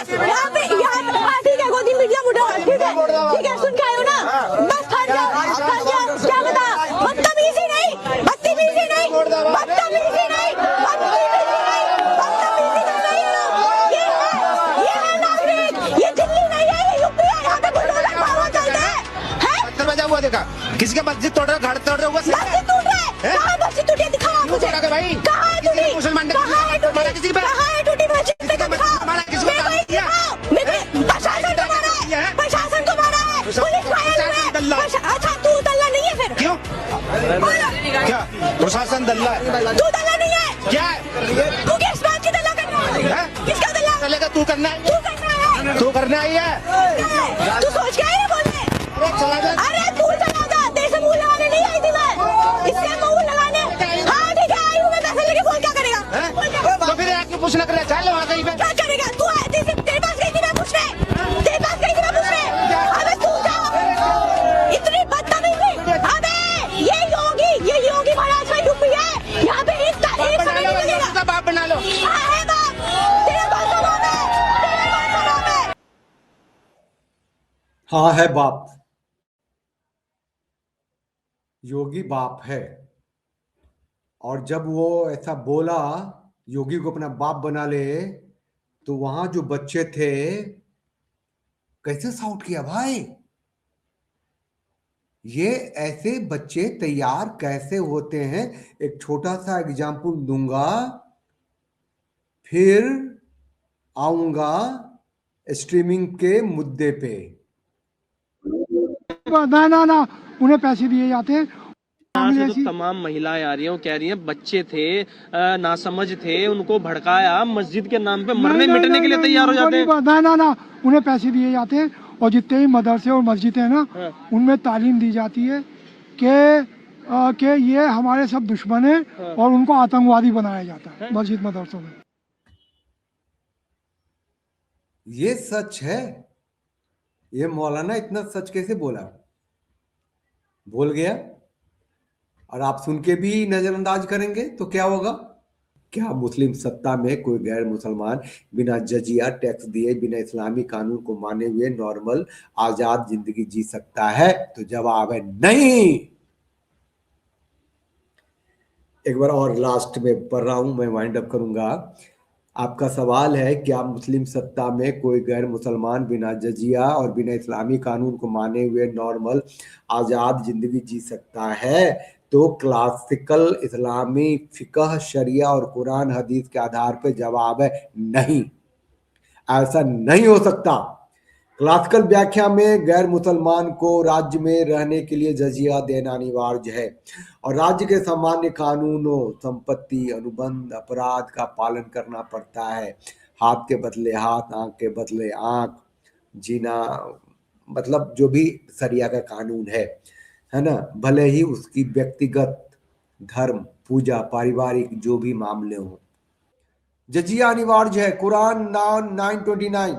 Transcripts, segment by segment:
यहाँ पे ठीक है, गोदी मीडिया मुड़ा, ठीक है, सुन के आयो ना, बस फट जा, क्या बता, बदतमीजी नहीं, बदतमीजी नहीं, बदतमीजी नहीं, बदतमीजी नहीं, ये है नागरिक, ये दिल्ली नहीं है, ये यूपी है, यहाँ पे बुलडोजर पावर चलता है, पत्थर बजा हुआ देखा, किसी का मस्जिद तोड़ रहा, घर तोड़ रहा हुआ, मस्जिद टूट रहा है, कहाँ मस्जिद टूटी है, दिखाओ मुझे, भाई कहाँ है टूटी, मुसलमान ने कहाँ है टूटी, किसी पे कहाँ है टूटी मस्जिद, हमारा किसी को किया, प्रशासन को मारा है, प्रशासन को मारा है, पुलिस घायल है, अच्छा तू दल्ला नहीं है फिर, क्यों क्या प्रशासन दल्ला है, तू दल्ला नहीं है, क्या है, तू किस बात की दल्ला कर रहा है, किसका दल्ला, चलेगा तू करना है, तू करना है, तू करना ही है, तू सोच के आया बोलने, चला जा, अरे तू चला जा, तेरे से मुंह लगाने नहीं आई थी मैं, इससे मुंह लगाने, हाँ ठीक है आई हूँ मैं, पैसे लेके बोल क्या करेगा, तो फिर आके पूछना कर चल वहाँ कहीं पे, क्या करेगा तू, तेरे पास गई थी मैं पूछने, तेरे पास गई थी मैं पूछने, अबे तू जा, इतनी बदतमीजी, अबे ये योगी महाराज का यूपी है, यहाँ पे एक समय नहीं लगेगा, बाप बना लो, हाँ है बाप, तेरा बाप का नाम है, तेरा बाप का नाम है, हाँ है बाप, योगी बाप है। और जब वो ऐसा बोला योगी को अपना बाप बना ले, तो वहां जो बच्चे थे कैसे साउट किया भाई, ये ऐसे बच्चे तैयार कैसे होते हैं। एक छोटा सा एग्जाम्पल दूंगा, फिर आऊंगा स्ट्रीमिंग के मुद्दे पे। ना उन्हें पैसे दिए जाते हैं, यहाँ से तो तमाम महिलाएं आ रही हैं, वो कह रही हैं बच्चे थे, नासमझ थे, उनको भड़काया, मस्जिद के नाम पे मरने मिटने के लिए तैयार हो जाते हैं। ना उन्हें पैसे दिए जाते हैं, और जितने भी मदरसे और मस्जिद है ना, उनमें तालीम दी जाती है कि ये हमारे सब दुश्मन हैं, और उनको आतंकवादी बनाया जाता है मस्जिद मदरसों में। ये सच है, ये मौलाना इतना सच कैसे बोल गया, और आप सुन के भी नजरअंदाज करेंगे तो क्या होगा। क्या मुस्लिम सत्ता में कोई गैर मुसलमान बिना जजिया टैक्स दिए, बिना इस्लामी कानून को माने हुए नॉर्मल आजाद जिंदगी जी सकता है? तो जवाब है नहीं। एक बार और लास्ट में पढ़ रहा हूं, मैं वाइंड अप करूंगा। आपका सवाल है, क्या मुस्लिम सत्ता में कोई गैर मुसलमान बिना जजिया और बिना इस्लामी कानून को माने हुए नॉर्मल आजाद जिंदगी जी सकता है? तो क्लासिकल इस्लामी फिकह, शरिया और कुरान हदीस के आधार पर जवाब है नहीं, ऐसा नहीं हो सकता। क्लासिकल व्याख्या में गैर मुसलमान को राज्य में रहने के लिए जजिया देना अनिवार्य है, और राज्य के सामान्य कानूनों, संपत्ति, अनुबंध, अपराध का पालन करना पड़ता है। हाथ के बदले हाथ, आंख के बदले आंख, जीना, मतलब जो भी शरिया का कानून है ना, भले ही उसकी व्यक्तिगत धर्म, पूजा, पारिवारिक जो भी मामले हों, जजिया अनिवार्य है। कुरान 929,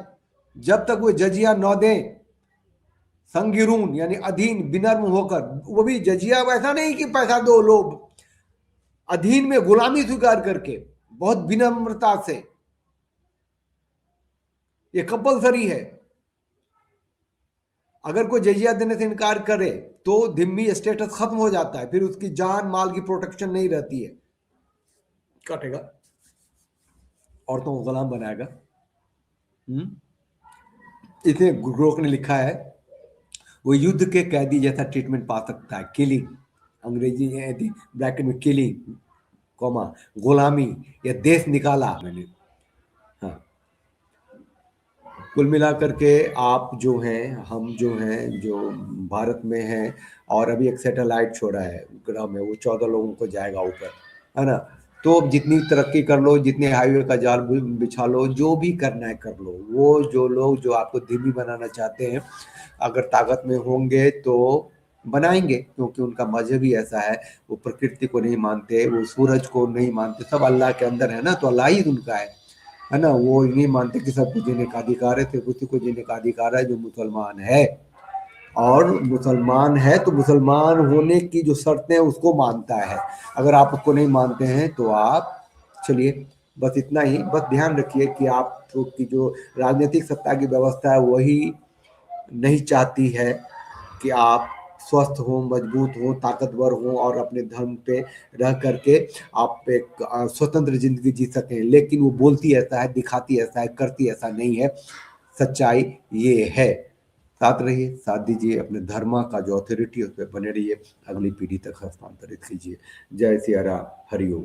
जब तक वो जजिया न दें, संगिरून यानी अधीन, विनम्र होकर, वो भी जजिया वैसा नहीं कि पैसा दो लो, अधीन में गुलामी स्वीकार करके, बहुत विनम्रता से, ये कंपलसरी है। अगर कोई जजिया देने से इनकार करे तो धिम्मी स्टेटस खत्म हो जाता है, फिर उसकी जान माल की प्रोटेक्शन नहीं रहती है, काटेगा, औरतों को गुलाम बनाएगा। इतने ग्रोक ने लिखा है, वो युद्ध के कैदी जैसा ट्रीटमेंट पा सकता है, किलिंग, अंग्रेजी ब्रैकेट में किलिंग, कॉमा, गुलामी या देश निकाला मैंने। हाँ, कुल मिलाकर के आप जो हैं, हम जो हैं, जो भारत में हैं, और अभी एक सैटेलाइट छोड़ा है ग्रह में, वो 14 लोगों को जाएगा ऊपर, है ना। तो जितनी तरक्की कर लो, जितने हाईवे का जाल बिछा लो, जो भी करना है कर लो। वो जो लोग जो आपको धीमी बनाना चाहते हैं, अगर ताकत में होंगे तो बनाएंगे, क्योंकि उनका मजहब ही ऐसा है। वो प्रकृति को नहीं मानते, वो सूरज को नहीं मानते, सब अल्लाह के अंदर है ना, तो अल्लाह ही उनका है ना। वो नहीं मानते कि सबको जीने का अधिकार है, सिर्फ उसी को जीने का अधिकार है जो मुसलमान है। और मुसलमान है तो मुसलमान होने की जो शर्तें हैं उसको मानता है। अगर आप उसको नहीं मानते हैं तो आप चलिए बस इतना ही। बस ध्यान रखिए कि आप की जो राजनीतिक सत्ता की व्यवस्था है वही नहीं चाहती है कि आप स्वस्थ हो, मजबूत हो, ताकतवर हो और अपने धर्म पे रह करके आप एक स्वतंत्र जिंदगी जी सकें। लेकिन वो बोलती ऐसा है, दिखाती ऐसा है, करती ऐसा नहीं है। सच्चाई ये है। साथ रहिए, साथ दीजिए, अपने धर्म का जो अथॉरिटी है उस पर बने रहिए, अगली पीढ़ी तक हस्तांतरित कीजिए। जय सिया राम, हरिओम।